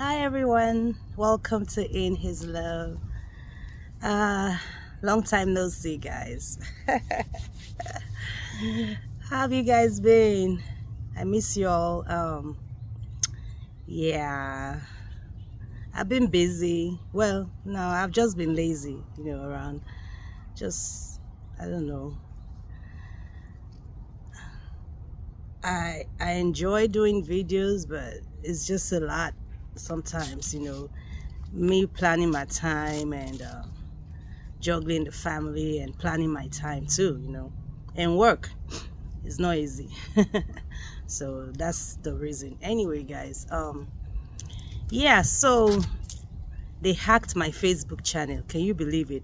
Hi everyone, welcome to In His Love. Long time no see, guys. How have you guys been? I miss you all. Yeah, I've been busy. Well, no, I've just been lazy, around. Just, I don't know. I enjoy doing videos, but it's just a lot sometimes, me planning my time and juggling the family and planning my time too, and work is not easy. So that's the reason. Anyway, guys, yeah, so they hacked my Facebook channel. Can you believe it?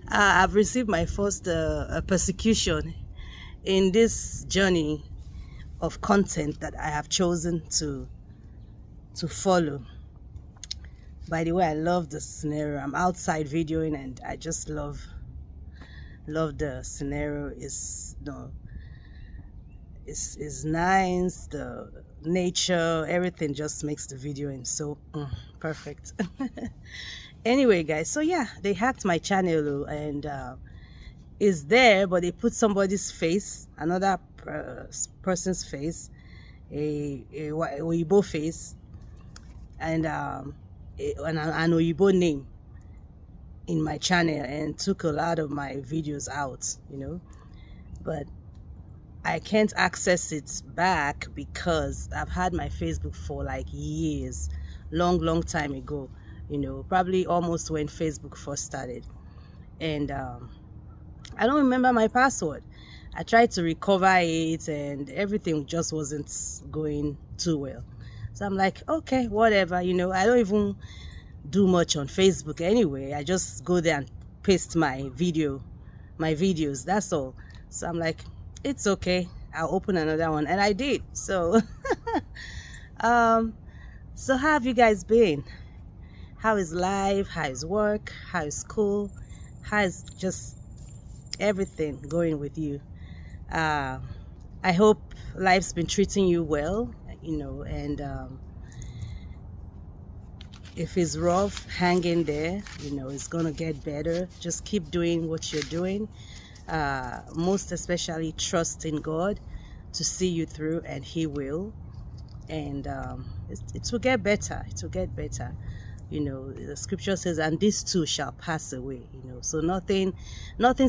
I've received my first persecution in this journey of content that I have chosen to follow. By the way, I love the scenario. I'm outside videoing and I just love the scenario. Is nice. The nature, everything just makes the videoing so perfect. Anyway, guys, so yeah, they hacked my channel and it's there, but they put somebody's face, another person's face, a Oyibo face, and an Oyibo name in my channel, and took a lot of my videos out, but I can't access it back because I've had my Facebook for like years, long time ago, probably almost when Facebook first started, and I don't remember my password. I tried to recover it and everything just wasn't going too well. So I'm like, okay, whatever, I don't even do much on Facebook anyway. I just go there and paste my videos, that's all. So I'm like, it's okay, I'll open another one, and I did. So so how have you guys been? How is life? How is work? How is school? How is just everything going with you? I hope life's been treating you well, and if it's rough, hang in there. It's gonna get better. Just keep doing what you're doing. Most especially trust in God to see you through, and He will. And it will get better. It will get better. The scripture says, and this too shall pass away. So nothing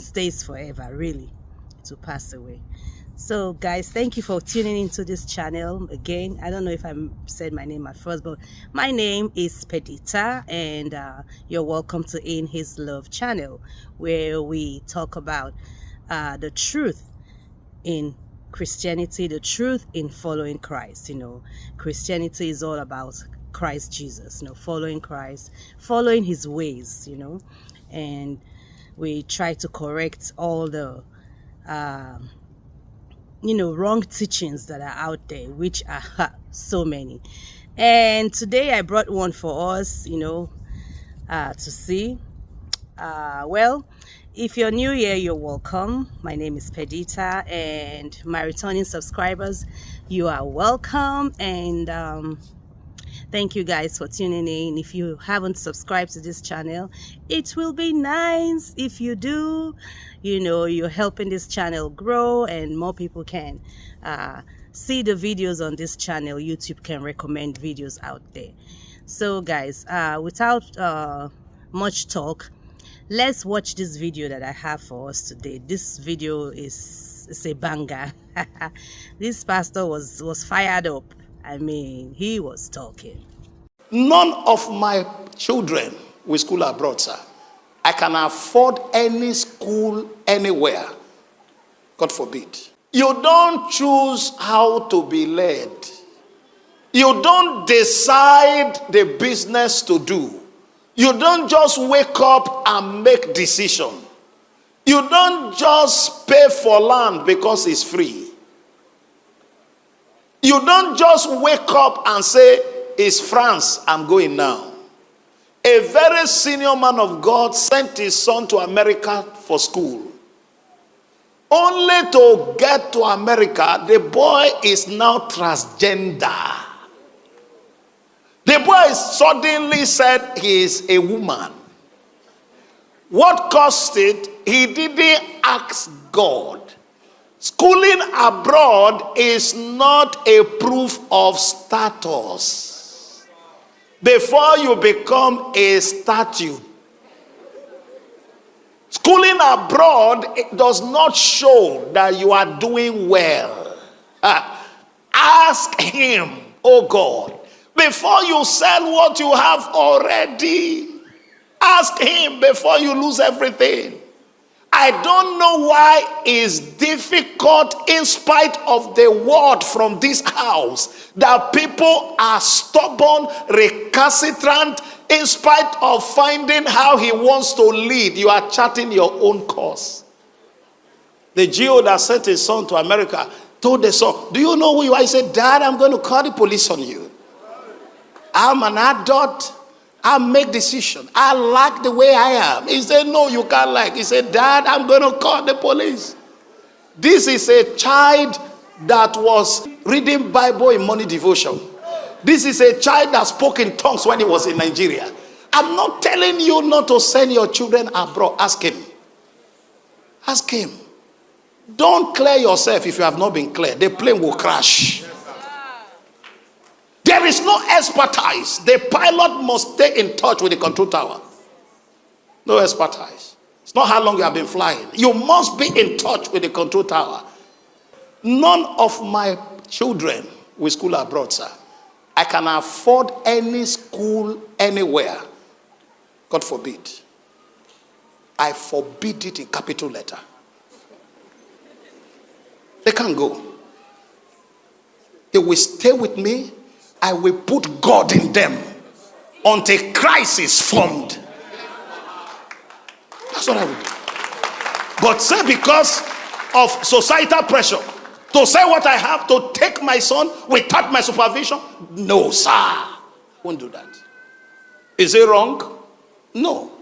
stays forever, really. It will pass away. So guys, thank you for tuning into this channel again. I don't know if I said my name at first, but my name is Pedita, and you're welcome to In His Love channel, where we talk about the truth in Christianity, the truth in following Christ. Christianity is all about Christ Jesus, following Christ, following His ways, and we try to correct all the wrong teachings that are out there, which are so many. And today I brought one for us, to see. Well, if you're new here, you're welcome. My name is Pedita, and my returning subscribers, you are welcome. And thank you guys for tuning in. If you haven't subscribed to this channel, it will be nice if you do. You're helping this channel grow, and more people can see the videos on this channel. YouTube can recommend videos out there. So guys, without much talk, let's watch this video that I have for us today. This video is a banger. This pastor was fired up. I mean, he was talking. None of my children will school abroad, sir. I can afford any school anywhere. God forbid. You don't choose how to be led. You don't decide the business to do. You don't just wake up and make decision. You don't just pay for land because it's free. You don't just wake up and say, it's France, I'm going now. A very senior man of God sent his son to America for school. Only to get to America, the boy is now transgender. The boy suddenly said he is a woman. What caused it? He didn't ask God. Schooling abroad is not a proof of status. Before you become a statue, schooling abroad, it does not show that you are doing well. Ask him, oh God, before you sell what you have already. Ask him before you lose everything. I don't know why it's difficult, in spite of the word from this house, that people are stubborn, recalcitrant, in spite of finding how he wants to lead. You are charting your own course. The GO that sent his son to America told the son, do you know who you are? He said, Dad, I'm going to call the police on you. I'm an adult. I make decisions. I like the way I am. He said, no, you can't like. He said, Dad, I'm going to call the police. This is a child that was reading Bible in morning devotion. This is a child that spoke in tongues when he was in Nigeria. I'm not telling you not to send your children abroad. Ask him. Ask him. Don't clear yourself if you have not been cleared. The plane will crash. There is no expertise. The pilot must stay in touch with the control tower. No expertise. It's not how long you have been flying. You must be in touch with the control tower. None of my children will school abroad, sir. I can afford any school anywhere. God forbid. I forbid it in capital letter. They can't go. They will stay with me. I will put God in them until Christ is formed. That's what I will do. But say because of societal pressure, to say what I have, to take my son without my supervision, no, sir. Won't do that. Is it wrong? No.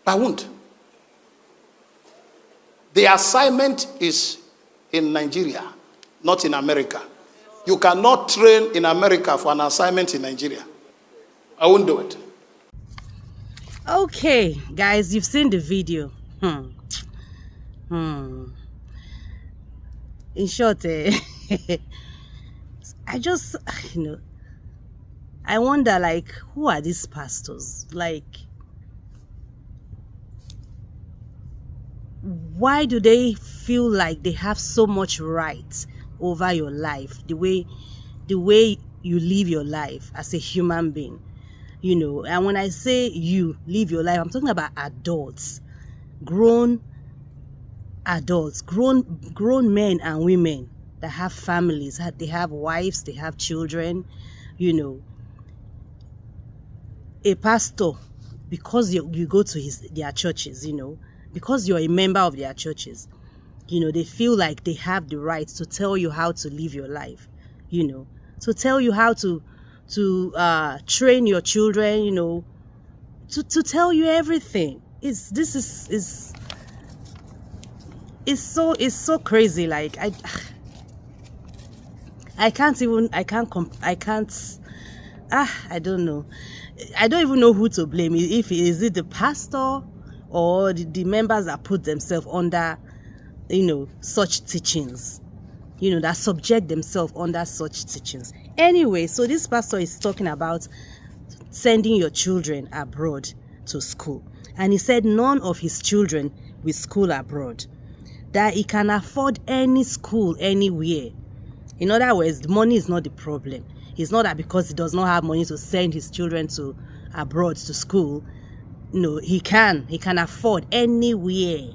I won't. The assignment is in Nigeria, not in America. You cannot train in America for an assignment in Nigeria. I won't do it. Okay, guys, you've seen the video. In short, I just, I wonder, like, who are these pastors? Like, why do they feel like they have so much right over your life, the way you live your life as a human being? And when I say you live your life, I'm talking about adults, grown adults, grown men and women that have families, they have wives, they have children. A pastor, because you go to their churches, because you're a member of their churches, they feel like they have the right to tell you how to live your life, to tell you how to train your children, to tell you everything. It's so crazy. Like, I don't know. I don't even know who to blame. Is it the pastor or the members that put themselves under, such teachings, that subject themselves under such teachings. Anyway, so this pastor is talking about sending your children abroad to school. And he said none of his children will school abroad, that he can afford any school anywhere. In other words, the money is not the problem. It's not that because he does not have money to send his children to abroad to school. No, he can afford anywhere,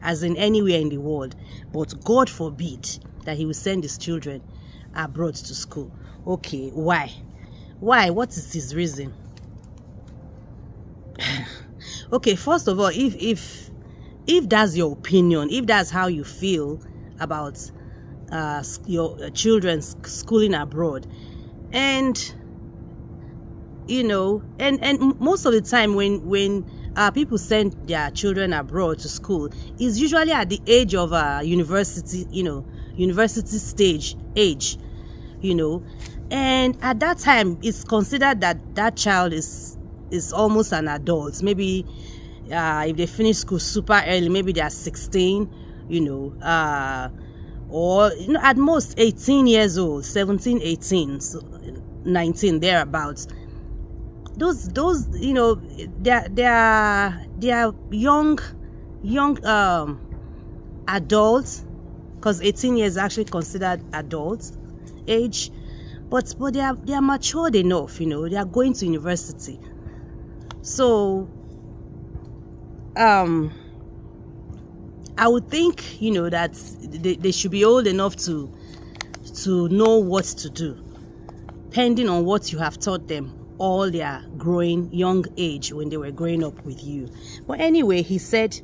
as in anywhere in the world. But God forbid that he will send his children abroad to school. Okay, why? What is his reason? Okay, first of all, if that's your opinion, if that's how you feel about your children's schooling abroad, and and most of the time when people send their children abroad to school, is usually at the age of university, university stage age, you know. And at that time, it's considered that that child is almost an adult. Maybe if they finish school super early, maybe they are 16, you know, or you know, at most 18 years old, 17, 18, so 19, thereabouts. Those you know, they are young adults, because 18 years is actually considered adult age, but they are matured enough, you know, they are going to university. So I would think, you know, that they should be old enough to know what to do, depending on what you have taught them all their growing young age when they were growing up with you. But anyway, he said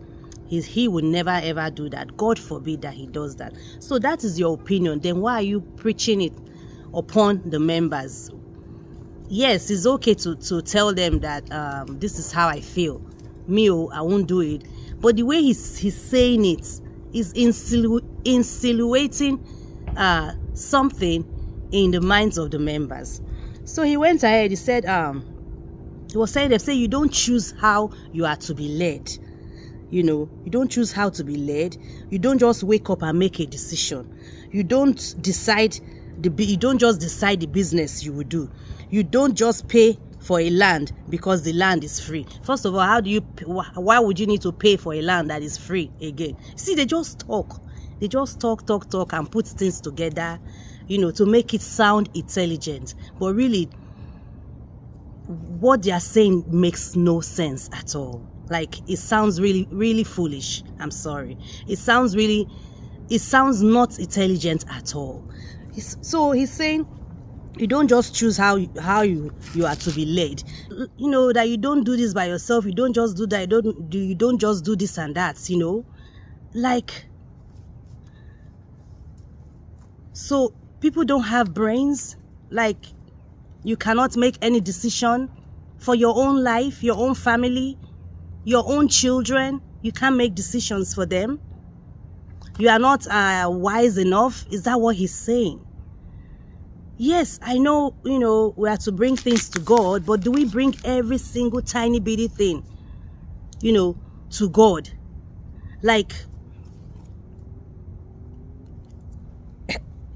he would never ever do that. God forbid that he does that. So that is your opinion. Then why are you preaching it upon the members? Yes, it's okay to tell them that this is how I feel. Me, I won't do it. But the way he's saying it is insinuating something in the minds of the members. So he went ahead. He said, he was saying, they say you don't choose how you are to be led. You know, you don't choose how to be led. You don't just wake up and make a decision. You don't decide you don't just decide the business you will do. You don't just pay for a land because the land is free. First of all, why would you need to pay for a land that is free again? See, they just talk. They just talk and put things together, you know, to make it sound intelligent. But really, what they are saying makes no sense at all. Like, it sounds really, really foolish. I'm sorry. It sounds not intelligent at all. So he's saying, you don't just choose how you are to be led. You know, that you don't do this by yourself. You don't just do that. You don't just do this and that, you know. Like, so people don't have brains. Like, you cannot make any decision for your own life, your own family, your own children. You can't make decisions for them. You are not wise enough. Is that what he's saying? Yes, I know, you know, we are to bring things to God, but do we bring every single tiny bitty thing, you know, to God? Like,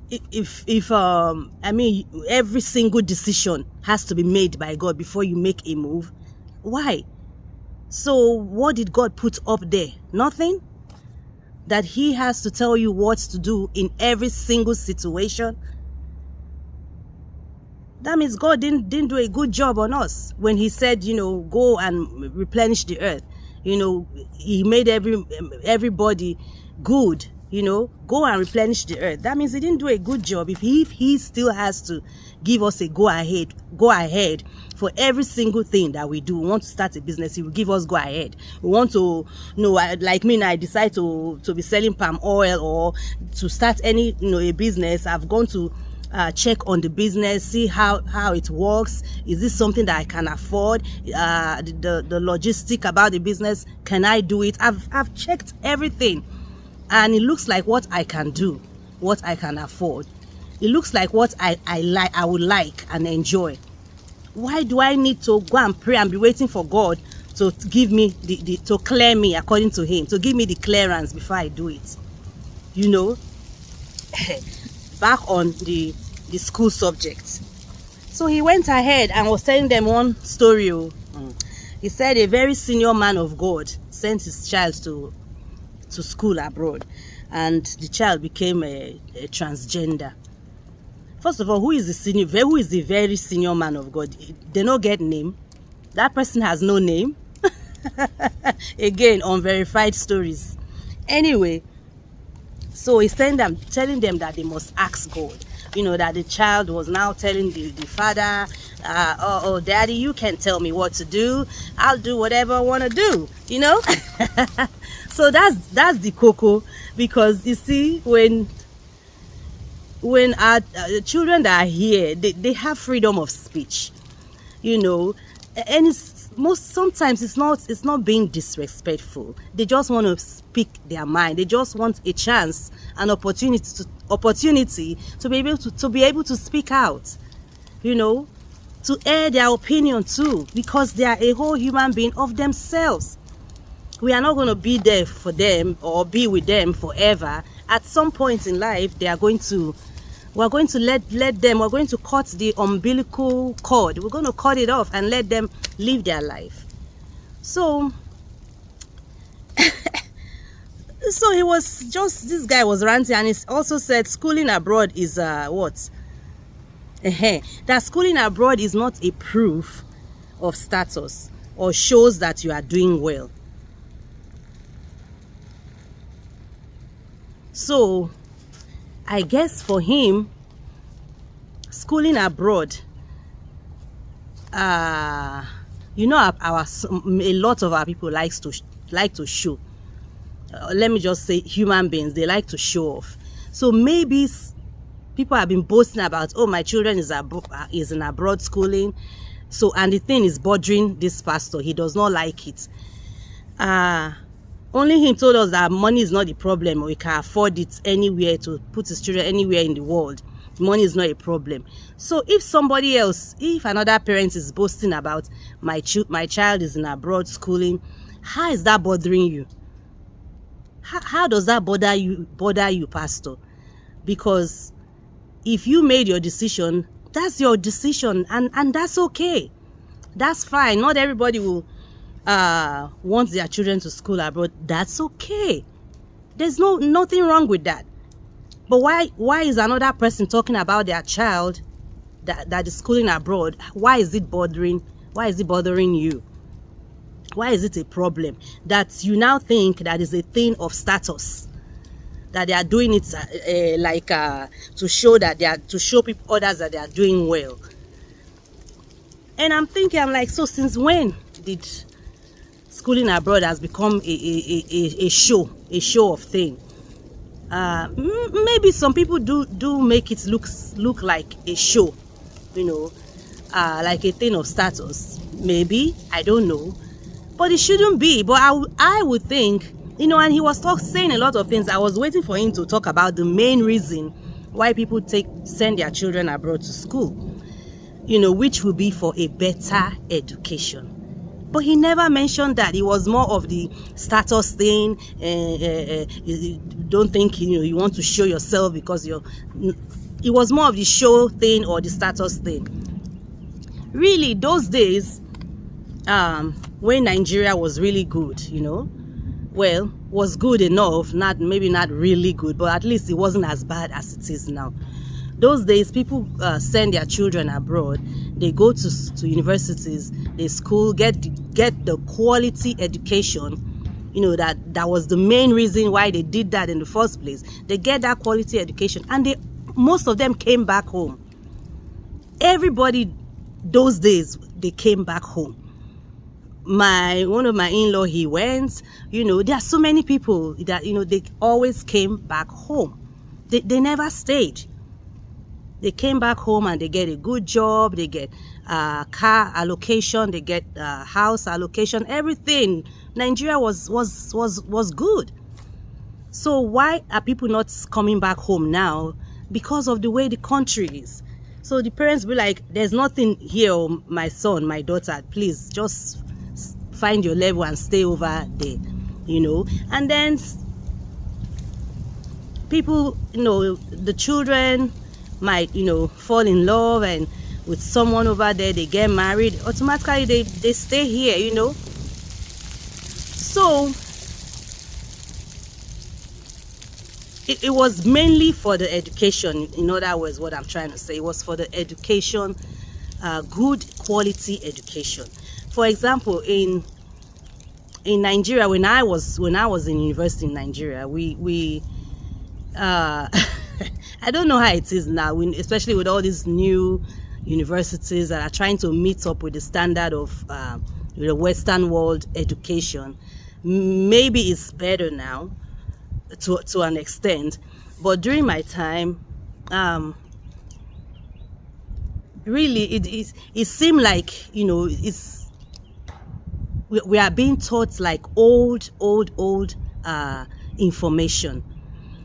if I mean, every single decision has to be made by God before you make a move. Why? So what did God put up there? Nothing? That he has to tell you what to do in every single situation? That means God didn't do a good job on us when he said, you know, go and replenish the earth. You know, he made everybody good, you know, go and replenish the earth. That means he didn't do a good job. If he still has to give us a go ahead for every single thing that we do. We want to start a business, he will give us go ahead. We want to, you know, like me now, I decide to be selling palm oil or to start any, you know, a business. I've gone to check on the business, see how it works. Is this something that I can afford? The logistic about the business, can I do it? I've checked everything, and it looks like what I can do, what I can afford. It looks like what I like, I would like and enjoy. Why do I need to go and pray and be waiting for God to give me to clear me according to him, to give me the clearance before I do it? You know. Back on the school subject. So he went ahead and was telling them one story. He said a very senior man of God sent his child to school abroad, and the child became a transgender. First of all, who is the very senior man of God? They don't get name. That person has no name. Again, unverified stories. Anyway, so he's telling them that they must ask God. You know, that the child was now telling the father, oh, daddy, you can't tell me what to do. I'll do whatever I want to do, you know. So that's the cocoa, because you see, when our children that are here, they have freedom of speech, you know, sometimes it's not being disrespectful. They just want to speak their mind. They just want a chance, an opportunity to be able to speak out, to air their opinion too, because they are a whole human being of themselves. We are not going to be there for them or be with them forever. At some point in life, we're going to let them, we're going to cut the umbilical cord. We're going to cut it off and let them live their life. So he was just, this guy was ranting, and he also said schooling abroad is what? That schooling abroad is not a proof of status or shows that you are doing well. So I guess for him, schooling abroad, a lot of our people like to show. Let me just say, human beings, they like to show off. So maybe people have been boasting about, oh, my children is in abroad schooling. So, and the thing is bothering this pastor. He does not like it. Only him told us that money is not the problem, or he can afford it anywhere, to put his children anywhere in the world. Money is not a problem. So if another parent is boasting about my child is in abroad schooling, how is that bothering you? How does that bother you, pastor? Because if you made your decision, that's your decision, and that's okay. That's fine. Not everybody will want their children to school abroad. That's okay. There's nothing wrong with that. But why is another person talking about their child that is schooling abroad? Why is it bothering you? Why is it a problem that you now think that is a thing of status, that they are doing it to show people, others, that they are doing well? And I'm like, so since when did schooling abroad has become a show of thing? Maybe some people do make it look like a show, like a thing of status. Maybe, I don't know, but it shouldn't be. But I would think, and he was saying a lot of things. I was waiting for him to talk about the main reason why people send their children abroad to school, which will be for a better education. But he never mentioned that. It was more of the status thing. You don't think you want to show yourself because it was more of the show thing or the status thing. Really, those days, when Nigeria was really good, was good enough. Maybe not really good, but at least it wasn't as bad as it is now. Those days, people send their children abroad. They go to universities, they school, get the quality education. That was the main reason why they did that in the first place. They get that quality education, and most of them came back home. Everybody those days, they came back home. One of my in-law, he went. There are so many people that they always came back home. They never stayed. They came back home and they get a good job. They get car allocation. They get house allocation. Everything. Nigeria was good. So why are people not coming back home now? Because of the way the country is. So the parents be like, "There's nothing here, my son, my daughter. Please just find your level and stay over there." And then people, the children might fall in love and with someone over there, they get married, automatically they stay here. So it was mainly for the education. In other words, what I'm trying to say, it was for the education, good quality education. For example, in Nigeria, when I was in university in Nigeria, we I don't know how it is now, especially with all these new universities that are trying to meet up with the standard of the Western world education. Maybe it's better now to an extent, but during my time, really it seemed like we are being taught like old information.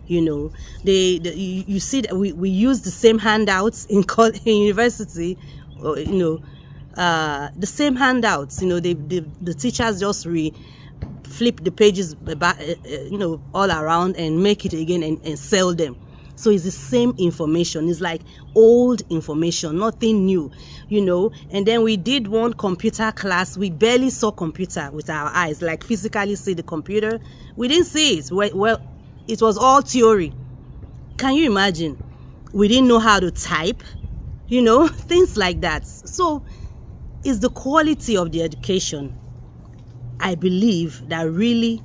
You know, you see that we use the same handouts in university, or, you know, the same handouts. You know, the teachers just flip the pages back, you know, all around and make it again and sell them. So it's the same information. It's like old information, nothing new, you know. And then we did one computer class. We barely saw computer with our eyes, like physically see the computer. We didn't see it. Well, it was all theory. Can you imagine? We didn't know how to type, you know, things like that. So it's the quality of the education, I believe, that really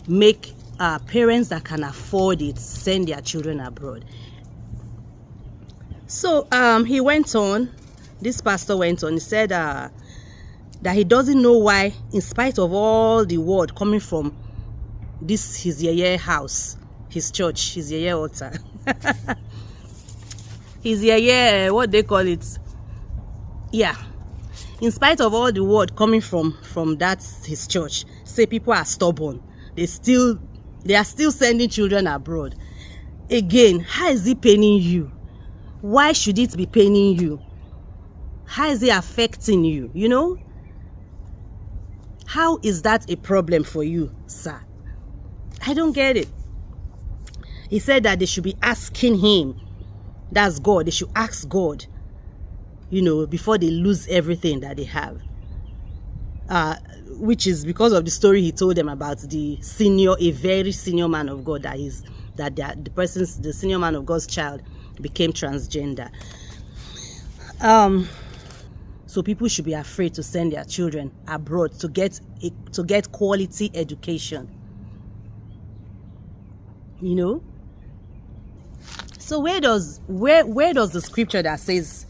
make parents that can afford it send their children abroad. So he went on, this pastor went on, he said that he doesn't know why, in spite of all the word coming from this his yeye house, his church, his yeye altar, his yeye, what they call it, yeah, in spite of all the word coming from that his church, say people are stubborn, they are still sending children abroad. Again, how is it paining you? Why should it be paining you? How is it affecting you? You know, how is that a problem for you, sir? I don't get it. He said that they should be asking him, that's God, they should ask God, you know, before they lose everything that they have. Which is because of the story he told them about a very senior man of God, the senior man of God's child became transgender. So people should be afraid to send their children abroad to get quality education. You know? So where does the scripture that says,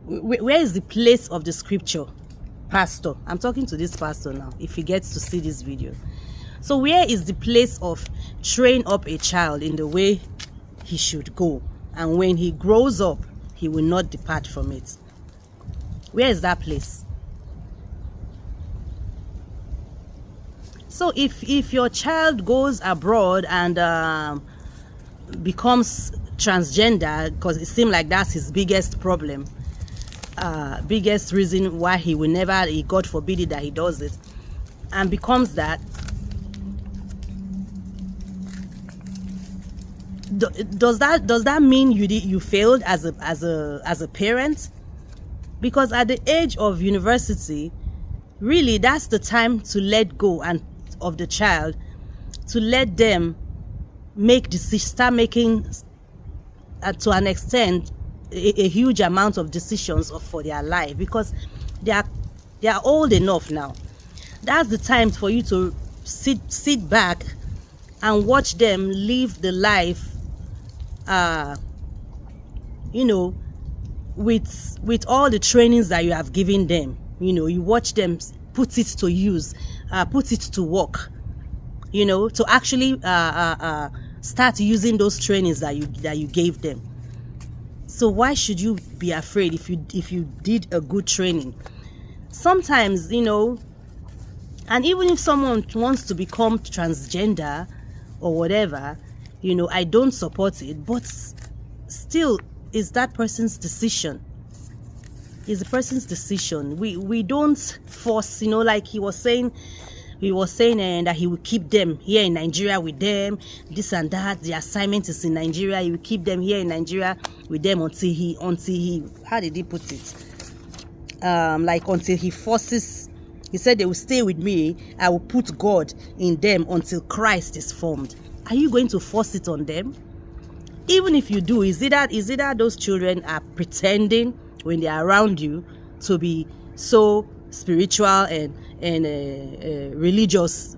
where is the place of the scripture? Pastor, I'm talking to this pastor now, if he gets to see this video. So where is the place of train up a child in the way he should go, and when he grows up he will not depart from it? Where is that place? So if your child goes abroad and becomes transgender, because it seems like that's his biggest problem, biggest reason why he will never, God forbid it, that he does it, and becomes that, does that mean you failed as a parent? Because at the age of university, really, that's the time to let go of the child, to let them start making to an extent a huge amount of decisions for their life, because they are old enough now. That's the time for you to sit back and watch them live the life, you know, with all the trainings that you have given them. You know, you watch them put it to use, put it to work, you know, to actually start using those trainings that you gave them. So why should you be afraid if you did a good training? Sometimes, you know, and even if someone wants to become transgender or whatever, you know, I don't support it, but still, it's that person's decision. It's the person's decision. We don't force, you know, like he was saying that he will keep them here in Nigeria with them, this and that. The assignment is in Nigeria. He will keep them here in Nigeria with them until he how did he put it? Like until he forces. He said they will stay with me. I will put God in them until Christ is formed. Are you going to force it on them? Even if you do, is it that those children are pretending when they are around you to be so spiritual and religious,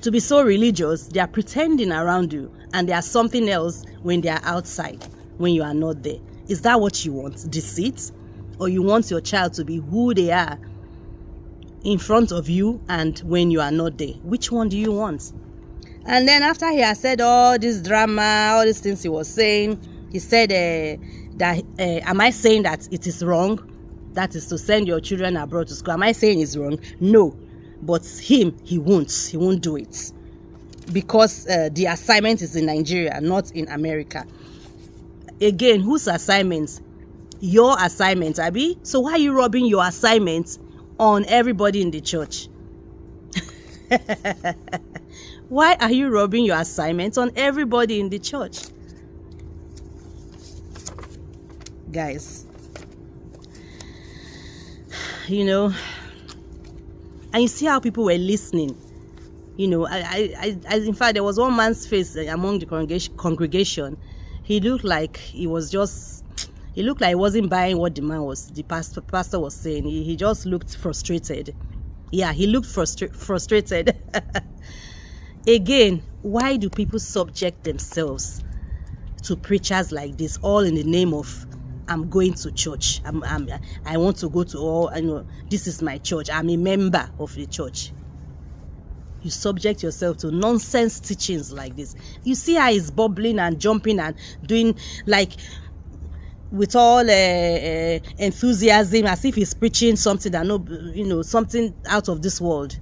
to be so religious? They are pretending around you, and they are something else when they are outside, when you are not there. Is that what you want? Deceit? Or you want your child to be who they are in front of you and when you are not there? Which one do you want? And then after he had said all this drama, all these things he was saying, he said that am I saying that it is wrong That is to send your children abroad to school. Am I saying it's wrong? No. But he won't do it. Because the assignment is in Nigeria, not in America. Again, whose assignment? Your assignment, Abi. So why are you rubbing your assignment on everybody in the church? Why are you rubbing your assignment on everybody in the church? Guys, you know, and you see how people were listening. You know, I in fact, there was one man's face among the congregation. He looked like he wasn't buying what the pastor was saying. He just looked frustrated. Yeah, he looked frustrated. Again, why do people subject themselves to preachers like this, all in the name of I'm going to church? I want to go to all. This is my church. I'm a member of the church. You subject yourself to nonsense teachings like this. You see how he's bubbling and jumping and doing like with all enthusiasm, as if he's preaching something that something out of this world.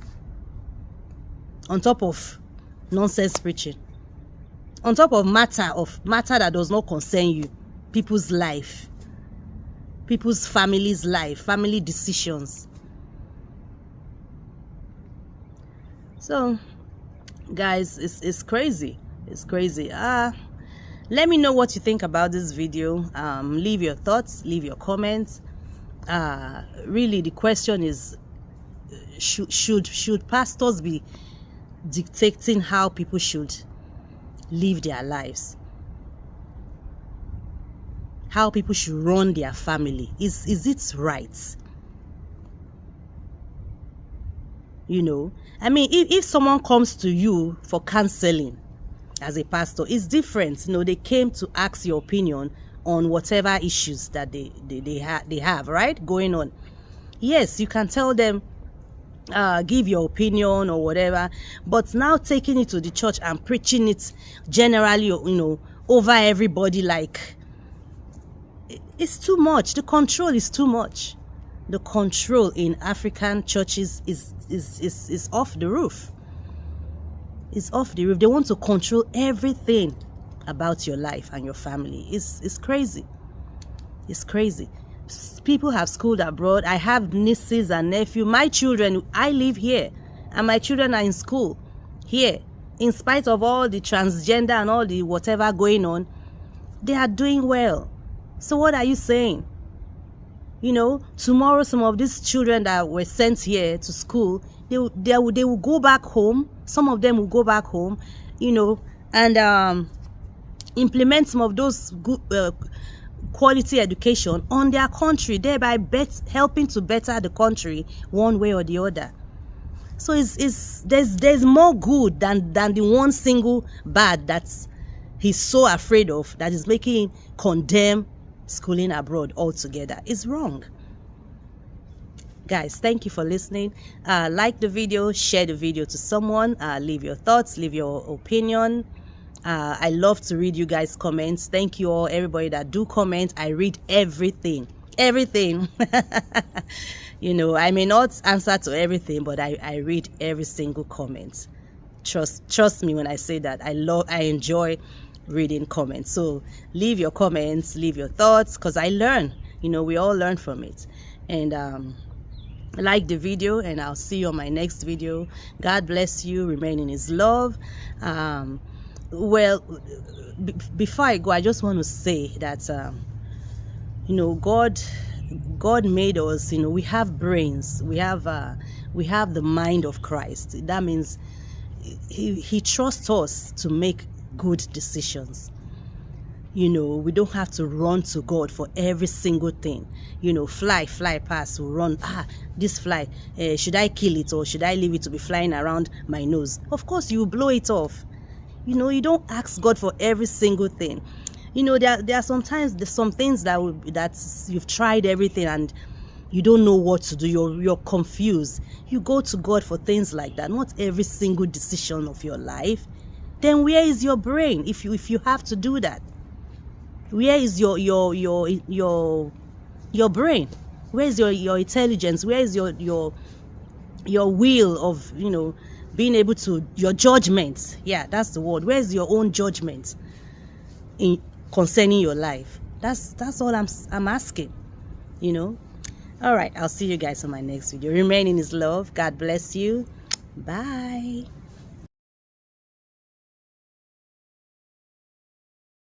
On top of nonsense preaching, on top of matter that does not concern you, people's life, people's families' life, family decisions. So, guys, it's crazy. It's crazy. Let me know what you think about this video. Leave your thoughts, leave your comments. Really, the question is, should pastors be dictating how people should live their lives? How people should run their family? Is it right? You know, I mean, if someone comes to you for counseling as a pastor, it's different. You know, they came to ask your opinion on whatever issues that they have, right, going on. Yes, you can tell them, give your opinion or whatever, but now taking it to the church and preaching it generally, over everybody, like, it's too much. The control is too much. The control in African churches is off the roof. It's off the roof. They want to control everything about your life and your family. It's crazy. It's crazy. People have schooled abroad. I have nieces and nephews. My children, I live here, and my children are in school here. In spite of all the transgender and all the whatever going on, they are doing well. So what are you saying? Tomorrow some of these children that were sent here to school, they will go back home. Some of them will go back home, and implement some of those good quality education on their country, thereby helping to better the country one way or the other. So there's more good than the one single bad that he's so afraid of, that is making him condemn schooling abroad altogether. It's wrong. Guys, thank you for listening. Like the video, share the video to someone, leave your thoughts, leave your opinion. I love to read you guys' comments. Thank you all, everybody that do comment. I read everything. I may not answer to everything, but I read every single comment. Trust me when I say that. I enjoy reading comments. So leave your comments, leave your thoughts, because I learn. We all learn from it. And like the video, and I'll see you on my next video. God bless you. Remain in his love. Well, before I go, I just want to say that God made us. We have brains. We have the mind of Christ. That means he trusts us to make good decisions. We don't have to run to God for every single thing. Fly past, we'll run. This fly, should I kill it or should I leave it to be flying around my nose? Of course, you blow it off. You don't ask God for every single thing. There are sometimes there's some things that you've tried everything and you don't know what to do. You're confused. You go to God for things like that, not every single decision of your life. Then where is your brain if you have to do that? Where is your brain? Where's your intelligence? Where's your will of, being able to, your judgment? Yeah, that's the word. Where's your own judgment in concerning your life? That's all I'm asking, All right, I'll see you guys on my next video. Remain in His love. God bless you. Bye.